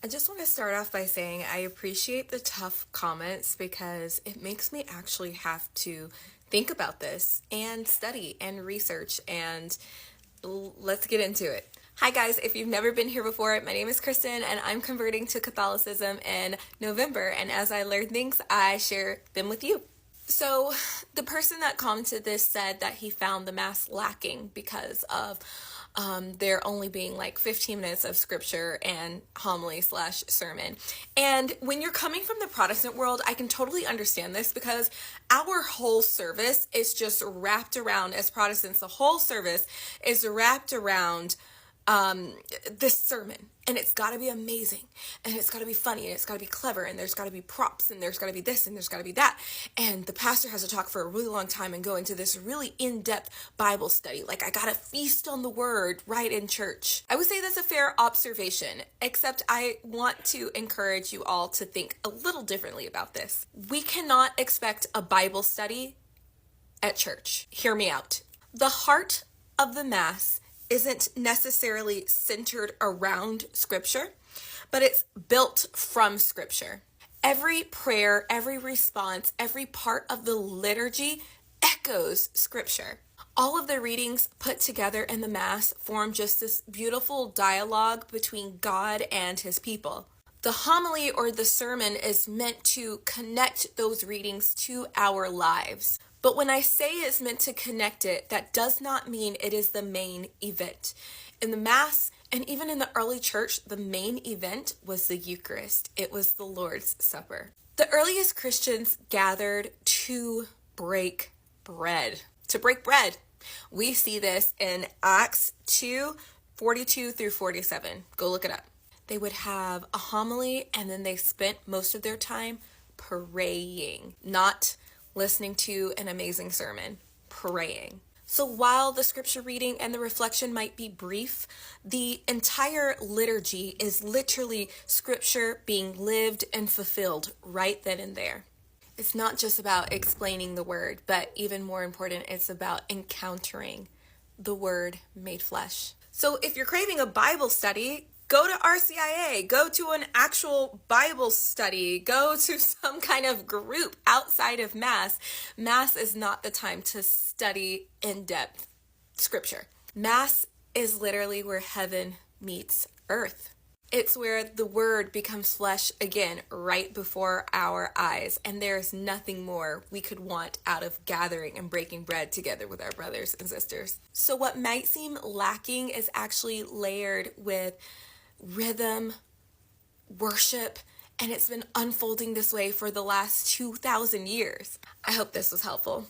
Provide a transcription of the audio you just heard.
I just want to start off by saying I appreciate the tough comments because it makes me actually have to think about this and study and research, and let's get into it. Hi guys, if you've never been here before, my name is Kristen and I'm converting to Catholicism in November, and as I learn things, I share them with you. So the person that commented this said that he found the Mass lacking because of there only being like 15 minutes of scripture and homily / sermon. And when you're coming from the Protestant world, I can totally understand this because our whole service is just wrapped around, as Protestants, the whole service is wrapped around this sermon, and it's got to be amazing, and it's got to be funny, and it's got to be clever, and there's got to be props, and there's got to be this, and there's got to be that, and the pastor has to talk for a really long time and go into this really in-depth Bible study. Like, I gotta feast on the word right in church. I would say that's a fair observation, except I want to encourage you all to think a little differently about this. We cannot expect a Bible study at church. Hear me out. The heart of the Mass isn't necessarily centered around Scripture, but it's built from Scripture. Every prayer, every response, every part of the liturgy echoes Scripture. All of the readings put together in the Mass form just this beautiful dialogue between God and his people. The homily or the sermon is meant to connect those readings to our lives. But when I say it's meant to connect it, that does not mean it is the main event. In the Mass, and even in the early church, the main event was the Eucharist. It was the Lord's Supper. The earliest Christians gathered to break bread. To break bread. We see this in Acts 2:42 through 47. Go look it up. They would have a homily, and then they spent most of their time praying, not listening to an amazing sermon, praying. So while the scripture reading and the reflection might be brief, the entire liturgy is literally scripture being lived and fulfilled right then and there. It's not just about explaining the word, but even more important, it's about encountering the word made flesh. So if you're craving a Bible study, go to RCIA, go to an actual Bible study, go to some kind of group outside of Mass. Mass is not the time to study in-depth scripture. Mass is literally where heaven meets earth. It's where the word becomes flesh again right before our eyes, and there's nothing more we could want out of gathering and breaking bread together with our brothers and sisters. So what might seem lacking is actually layered with rhythm, worship, and it's been unfolding this way for the last 2,000 years. I hope this was helpful.